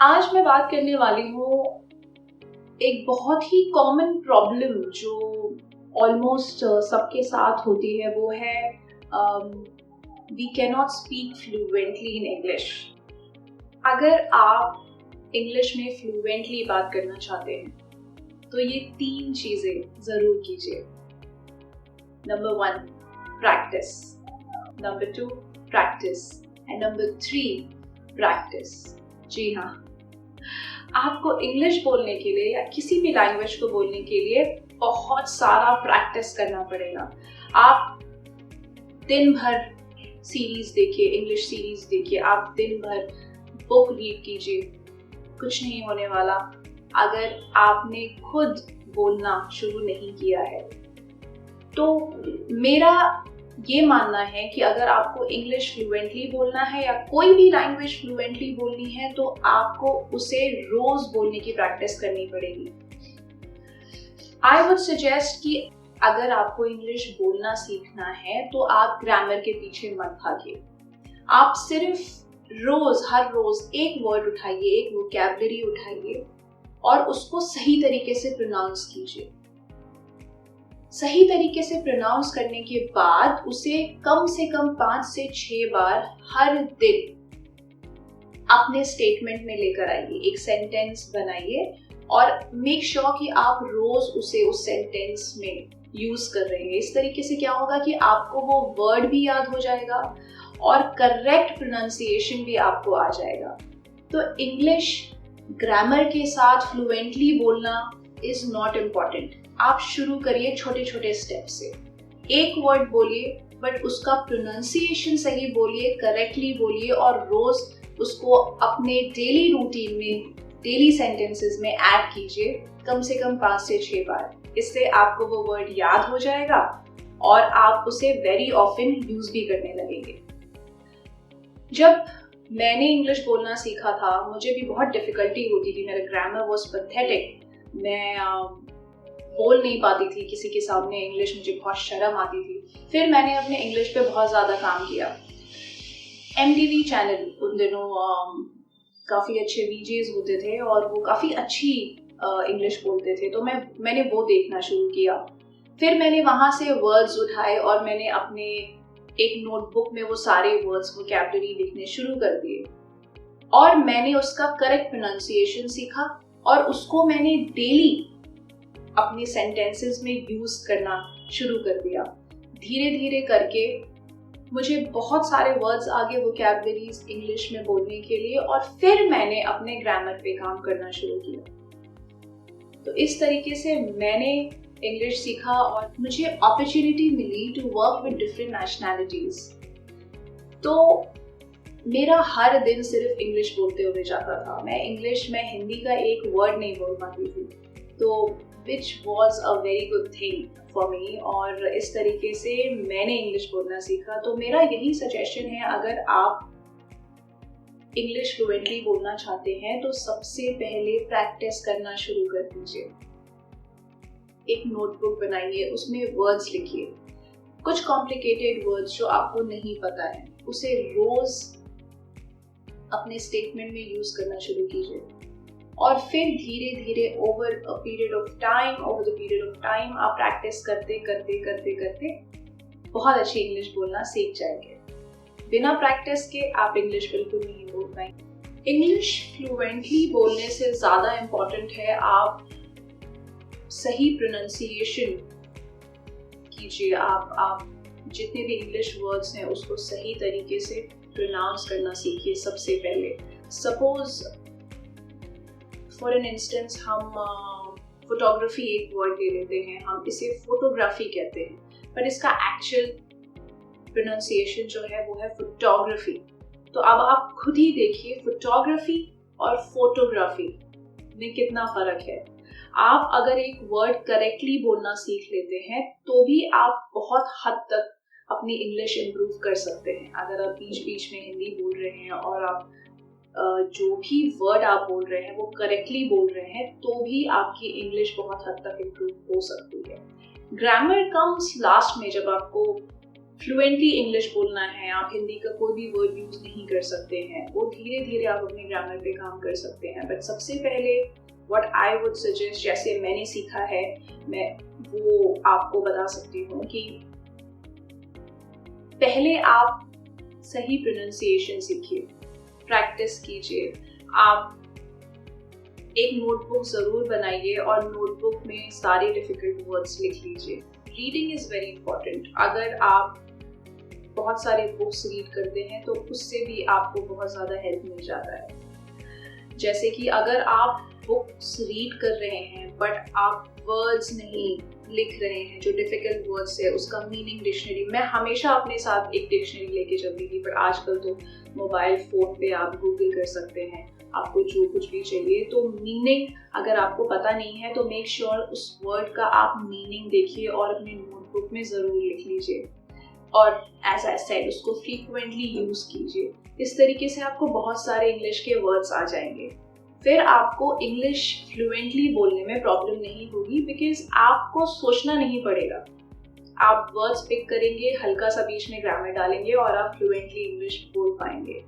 आज मैं बात करने वाली हूँ एक बहुत ही कॉमन प्रॉब्लम जो ऑलमोस्ट सबके साथ होती है। वो है we can not speak fluently in English. अगर आप इंग्लिश में फ्लुएंटली बात करना चाहते हैं तो ये 3 चीज़ें ज़रूर कीजिए। Number 1, practice. Number 2, practice. And number 3, practice. जी हाँ, आपको इंग्लिश बोलने के लिए या किसी भी लैंग्वेज को बोलने के लिए बहुत सारा प्रैक्टिस करना पड़ेगा। आप दिन भर सीरीज देखिए, इंग्लिश सीरीज देखिए, आप दिन भर बुक रीड कीजिए, कुछ नहीं होने वाला अगर आपने खुद बोलना शुरू नहीं किया है। तो मेरा ये मानना है कि अगर आपको इंग्लिश फ्लुएंटली बोलना है या कोई भी लैंग्वेज फ्लुएंटली बोलनी है तो आपको उसे रोज बोलने की प्रैक्टिस करनी पड़ेगी। आई वुड सजेस्ट कि अगर आपको इंग्लिश बोलना सीखना है तो आप ग्रामर के पीछे मत भागिए। आप सिर्फ हर रोज एक वर्ड उठाइए, एक वोकैबुलरी उठाइए और उसको सही तरीके से प्रोनाउंस कीजिए। सही तरीके से प्रोनाउंस करने के बाद उसे कम से कम 5 से 6 बार हर दिन अपने स्टेटमेंट में लेकर आइए। एक सेंटेंस बनाइए और मेक श्योर कि आप रोज उसे उस सेंटेंस में यूज कर रहे हैं। इस तरीके से क्या होगा कि आपको वो वर्ड भी याद हो जाएगा और करेक्ट प्रोनाउंसिएशन भी आपको आ जाएगा। तो इंग्लिश ग्रामर के साथ फ्लुएंटली बोलना इज नॉट इम्पॉर्टेंट। आप शुरू करिए छोटे छोटे स्टेप से। एक वर्ड बोलिए बट उसका प्रोनाउंसिएशन सही बोलिए, करेक्टली बोलिए और रोज उसको अपने डेली रूटीन में, डेली सेंटेंसेस में ऐड कीजिए कम से कम 5 से 6 बार। इससे आपको वो वर्ड याद हो जाएगा और आप उसे वेरी ऑफन यूज भी करने लगेंगे। जब मैंने इंग्लिश बोलना सीखा था मुझे भी बहुत डिफिकल्टी होती थी। मेरा ग्रामर वाज पैथेटिक। मैं बोल नहीं पाती थी किसी के सामने इंग्लिश, मुझे बहुत शर्म आती थी। फिर मैंने अपने इंग्लिश पे बहुत ज़्यादा काम किया। MTV चैनल उन दिनों काफ़ी अच्छे VJs होते थे और वो काफ़ी अच्छी इंग्लिश बोलते थे, तो मैंने वो देखना शुरू किया। फिर मैंने वहाँ से वर्ड्स उठाए और मैंने अपने एक नोटबुक में वो सारे वर्ड्स, वोकैबुलरी लिखने शुरू कर दिए और मैंने उसका करेक्ट प्रोनाउंसिएशन सीखा और उसको मैंने डेली अपने सेंटेंसेस में यूज करना शुरू कर दिया। धीरे धीरे करके मुझे बहुत सारे वर्ड्स आ गए वोकैबुलरीज इंग्लिश में बोलने के लिए और फिर मैंने अपने ग्रामर पे काम करना शुरू किया। तो इस तरीके से मैंने इंग्लिश सीखा और मुझे अपॉर्चुनिटी मिली to work with different nationalities. तो मेरा हर दिन सिर्फ इंग्लिश बोलते हुए जाता था। मैं इंग्लिश में हिंदी का एक वर्ड नहीं बोल पाती थी, तो which was a very good thing for me। और इस तरीके से मैंने इंग्लिश बोलना सीखा। तो मेरा यही सजेशन है, अगर आप इंग्लिश फ्लुएंटली बोलना चाहते हैं तो सबसे पहले प्रैक्टिस करना शुरू कर दीजिए। एक नोटबुक बनाइए, उसमें वर्ड्स लिखिए, कुछ कॉम्प्लिकेटेड वर्ड्स जो आपको नहीं पता है उसे रोज अपने स्टेटमेंट में यूज करना शुरू कीजिए और फिर धीरे धीरे over the period of time आप प्रैक्टिस करते करते करते करते बहुत अच्छी इंग्लिश बोलना सीख जाएंगे। बिना प्रैक्टिस के आप इंग्लिश बिल्कुल नहीं बोल पाएंगे। इंग्लिश फ्लुएंटली बोलने से ज़्यादा इम्पॉर्टेंट है आप सही प्रोनाउंसिएशन कीजिए। आप जितने भी इंग्लिश वर्ड्स हैं उसको सही तरीके से प्रोनाउंस करना सीखिए सबसे पहले। सपोज फॉर एन इंस्टेंस हम फोटोग्राफी एक वर्ड ले लेते हैं, हम इसे फोटोग्राफी कहते हैं, पर इसका एक्चुअल प्रोनाउंसिएशन जो है वो है फोटोग्राफी। तो अब आप खुद ही देखिए फोटोग्राफी और फोटोग्राफी में कितना फर्क है। आप अगर एक वर्ड करेक्टली बोलना सीख लेते हैं तो भी आप बहुत हद तक अपनी इंग्लिश इम्प्रूव कर सकते हैं। अगर आप बीच बीच में हिंदी बोल रहे हैं और आप जो भी वर्ड आप बोल रहे हैं वो करेक्टली बोल रहे हैं तो भी आपकी इंग्लिश बहुत हद तक इम्प्रूव हो सकती है। ग्रामर कम्स लास्ट में, जब आपको फ्लुएंटली इंग्लिश बोलना है, आप हिंदी का कोई भी वर्ड यूज नहीं कर सकते हैं, वो धीरे धीरे आप अपने ग्रामर पे काम कर सकते हैं। बट सबसे पहले व्हाट आई वुड सजेस्ट, जैसे मैंने सीखा है, मैं वो आपको बता सकती हूँ कि पहले आप सही प्रोनाउंसिएशन सीखिए, प्रैक्टिस कीजिए। आप एक नोटबुक ज़रूर बनाइए और नोटबुक में सारे डिफ़िकल्ट वर्ड्स लिख लीजिए। Reading is very important. अगर आप बहुत सारे बुक्स रीड करते हैं तो उससे भी आपको बहुत ज़्यादा हेल्प मिल जाता है। जैसे कि अगर आप बुक्स रीड कर रहे हैं बट आप वर्ड्स नहीं लिख रहे हैं, जो डिफ़िकल्ट वर्ड्स है उसका मीनिंग डिक्शनरी, मैं हमेशा अपने साथ एक डिक्शनरी लेके चलती थी, बट आजकल तो मोबाइल फ़ोन पे आप गूगल कर सकते हैं आपको जो कुछ भी चाहिए। तो मीनिंग अगर आपको पता नहीं है तो मेक श्योर उस वर्ड का आप मीनिंग देखिए और अपने नोटबुक में ज़रूर लिख लीजिए और एज आई सेड उसको फ्रीक्वेंटली यूज़ कीजिए। इस तरीके से आपको बहुत सारे इंग्लिश के वर्ड्स आ जाएंगे। फिर आपको इंग्लिश फ्लुएंटली बोलने में प्रॉब्लम नहीं होगी, बिकॉज आपको सोचना नहीं पड़ेगा। आप वर्ड्स पिक करेंगे, हल्का सा बीच में ग्रामर डालेंगे और आप फ्लुएंटली इंग्लिश बोल पाएंगे।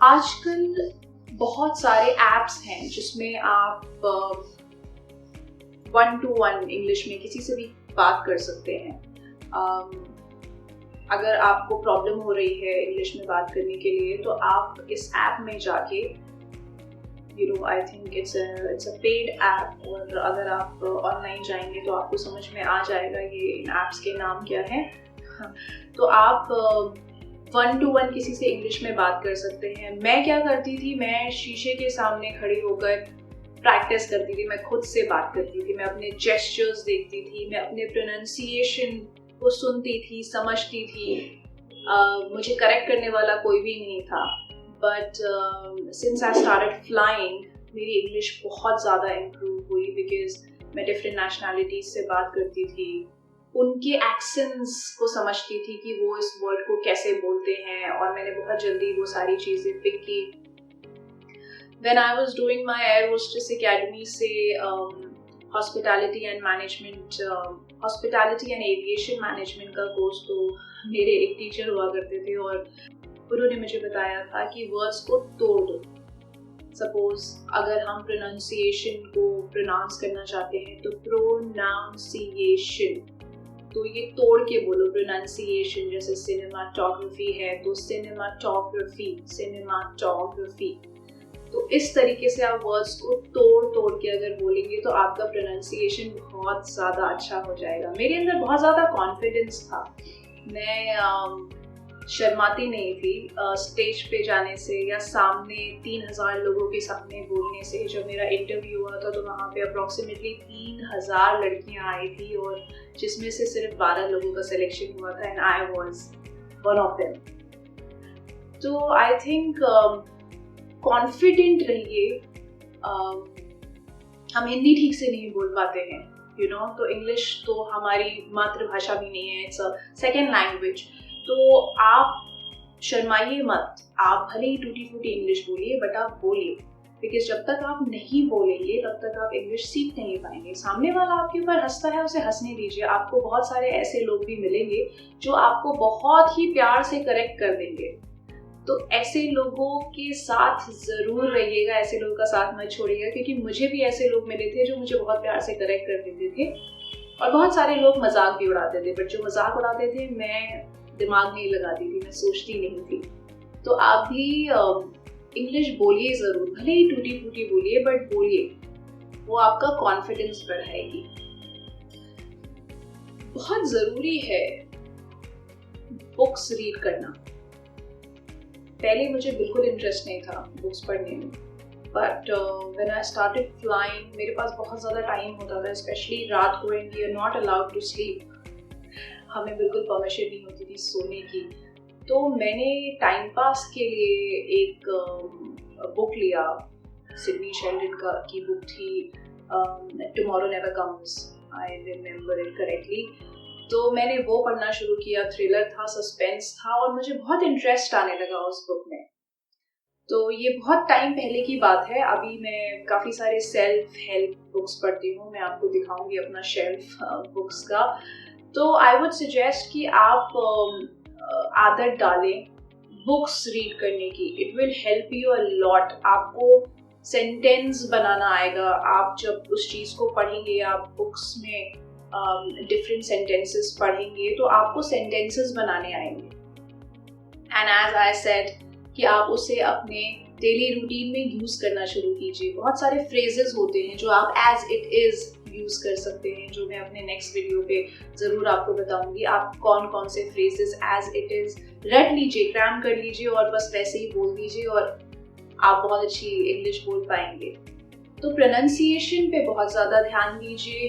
आजकल बहुत सारे एप्स हैं जिसमें आप 1-to-1 इंग्लिश में किसी से भी बात कर सकते हैं। अगर आपको प्रॉब्लम हो रही है इंग्लिश में बात करने के लिए तो आप इस ऐप में जाके, I think it's a paid app, और अगर आप ऑनलाइन जाएंगे तो आपको समझ में आ जाएगा ये इन ऐप्स के नाम क्या है। तो आप 1-to-1 किसी से इंग्लिश में बात कर सकते हैं। मैं क्या करती थी, मैं शीशे के सामने खड़ी होकर प्रैक्टिस करती थी, मैं खुद से बात करती थी, मैं अपने जेस्चर्स देखती थी, मैं अपने प्रोनाउंसिएशन को सुनती थी, समझती थी। मुझे करेक्ट करने वाला कोई भी नहीं था। But since I started flying, मेरी इंग्लिश बहुत ज़्यादा इम्प्रूव हुई, बिकॉज मैं डिफरेंट नेशनैलिटीज़ से बात करती थी, उनके एक्सेंट्स को समझती थी कि वो इस वर्ड को कैसे बोलते हैं, और मैंने बहुत जल्दी वो सारी चीज़ें पिक की। When I was doing my Air Hostess Academy से hospitality and management, hospitality and aviation management का कोर्स, तो मेरे एक टीचर हुआ करते थे और उन्होंने मुझे बताया था कि वर्ड्स को तोड़ दो। सपोज अगर हम प्रोनाउंसिएशन को प्रोनाउंस करना चाहते हैं तो प्रोनाउंसिएशन, तो ये तोड़ के बोलो। प्रोनाउंसिएशन जैसे सिनेमाटोग्राफी है तो सिनेमाटोग्राफी, सिनेमाटोग्राफी। तो इस तरीके से आप वर्ड्स को तोड़ के अगर बोलेंगे तो आपका प्रोनाउंसिएशन बहुत ज़्यादा अच्छा हो जाएगा। मेरे अंदर बहुत ज़्यादा कॉन्फिडेंस था, मैं शर्माती नहीं थी स्टेज पे जाने से या सामने 3000 लोगों के सामने बोलने से। जब मेरा इंटरव्यू हुआ था तो वहाँ पे अप्रॉक्सीमेटली 3000 लड़कियाँ आई थी और जिसमें से सिर्फ 12 लोगों का सिलेक्शन हुआ था, and I was one of them. तो आई थिंक कॉन्फिडेंट रहिए। हम हिंदी ठीक से नहीं बोल पाते हैं, तो इंग्लिश तो हमारी मातृभाषा भी नहीं है, इट्स अ सेकेंड लैंग्वेज। तो आप शर्माइए मत, आप भले ही टूटी फूटी इंग्लिश बोलिए, बट आप बोलिए, बिकॉज जब तक आप नहीं बोलेंगे तब तक आप इंग्लिश सीख नहीं पाएंगे। सामने वाला आपके ऊपर हंसता है, उसे हंसने दीजिए। आपको बहुत सारे ऐसे लोग भी मिलेंगे जो आपको बहुत ही प्यार से करेक्ट कर देंगे, तो ऐसे लोगों के साथ ज़रूर रहिएगा, ऐसे लोगों का साथ मत छोड़िएगा, क्योंकि मुझे भी ऐसे लोग मिले थे जो मुझे बहुत प्यार से करेक्ट कर देते थे, और बहुत सारे लोग मजाक भी उड़ाते थे, बट जो मजाक उड़ाते थे मैं दिमाग नहीं लगाती थी, मैं सोचती नहीं थी। तो आप भी इंग्लिश बोलिए ज़रूर, भले ही टूटी फूटी बोलिए, बट बोलिए, वो आपका कॉन्फिडेंस बढ़ाएगी। बहुत ज़रूरी है बुक्स रीड करना। पहले मुझे बिल्कुल इंटरेस्ट नहीं था बुक्स पढ़ने में, but when I started flying, मेरे पास बहुत ज़्यादा टाइम होता था, स्पेशली रात को, and we are not allowed to sleep, हमें बिल्कुल परमिशन नहीं होती थी सोने की। तो मैंने टाइम पास के लिए एक बुक लिया, सिडनी शेल्डन की बुक थी, tomorrow never comes, I remember it correctly. तो मैंने वो पढ़ना शुरू किया, थ्रिलर था, सस्पेंस था, और मुझे बहुत इंटरेस्ट आने लगा उस बुक में। तो ये बहुत टाइम पहले की बात है, अभी मैं काफ़ी सारे सेल्फ हेल्प बुक्स पढ़ती हूँ, मैं आपको दिखाऊंगी अपना शेल्फ बुक्स का। तो आई वुड सजेस्ट कि आप आदत डालें बुक्स रीड करने की. It will help you a lot. आपको सेंटेंस बनाना आएगा. आप जब उस चीज़ को पढ़ेंगे, आप बुक्स में डिफरेंट सेंटेंसेस पढ़ेंगे तो आपको सेंटेंसेस बनाने आएंगे. एंड एज आई सेड कि आप उसे अपने डेली रूटीन में यूज़ करना शुरू कीजिए. बहुत सारे फ्रेजेस होते हैं जो आप एज इट इज़ यूज़ कर सकते हैं, जो मैं अपने नेक्स्ट वीडियो पे ज़रूर आपको बताऊंगी. आप कौन कौन से फ्रेजेस एज इट इज़ रट लीजिए, क्रैम कर लीजिए और बस वैसे ही बोल दीजिए और आप बहुत अच्छी इंग्लिश बोल पाएंगे. तो प्रोनाउंसिएशन पे बहुत ज़्यादा ध्यान दीजिए,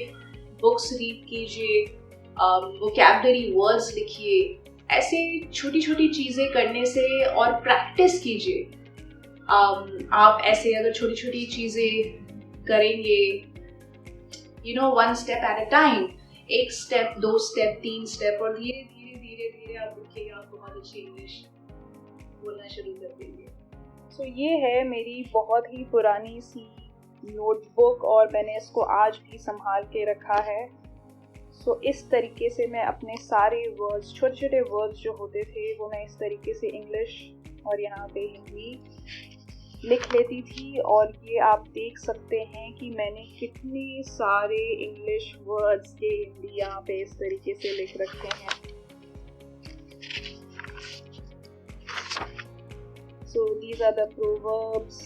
बुक्स रीड कीजिए, वोकैबुलरी वर्ड्स लिखिए. ऐसे छोटी छोटी चीज़ें करने से और प्रैक्टिस कीजिए. आप ऐसे अगर छोटी छोटी चीज़ें करेंगे, you know, 1 step at a time, 1 step, 2 step, 3 step, और धीरे धीरे धीरे धीरे आप देखिएगा आप बहुत अच्छी इंग्लिश बोलना शुरू कर देंगे. सो ये है मेरी बहुत ही पुरानी सी नोटबुक और मैंने इसको आज भी संभाल के रखा है. सो इस तरीके से मैं अपने सारे वर्ड्स, छोटे छोटे वर्ड्स जो होते थे वो मैं इस तरीके से इंग्लिश और यहाँ पे हिंदी लिख लेती थी. और ये आप देख सकते हैं कि मैंने कितने सारे इंग्लिश वर्ड्स के हिंदी यहाँ पे इस तरीके से लिख रखे हैं. So these are the proverbs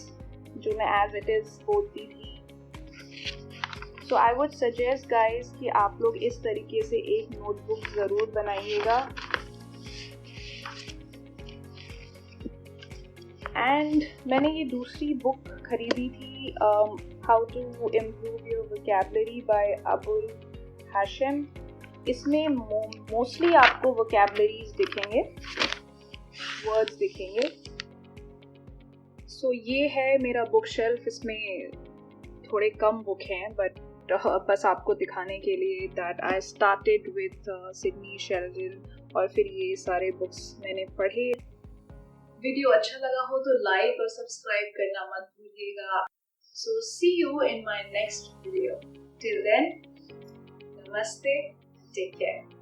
जो मैं एज इट इज बोलती थी. So I would suggest guys कि आप लोग इस तरीके से एक नोटबुक ज़रूर बनाइएगा. एंड मैंने ये दूसरी बुक खरीदी थी, how to improve your vocabulary by Abul Hashim. इसमें मोस्टली आपको वोकैबुलरीज दिखेंगे, वर्ड्स दिखेंगे. सो ये है मेरा बुक शेल्फ. इसमें थोड़े कम बुक हैं बट बस आपको दिखाने के लिए that I started with Sidney Sheldon और फिर ये सारे बुक्स मैंने पढ़े. वीडियो अच्छा लगा हो तो लाइक और सब्सक्राइब करना मत भूलिएगा. So see you in my next video. Till then, नमस्ते, टेक केयर.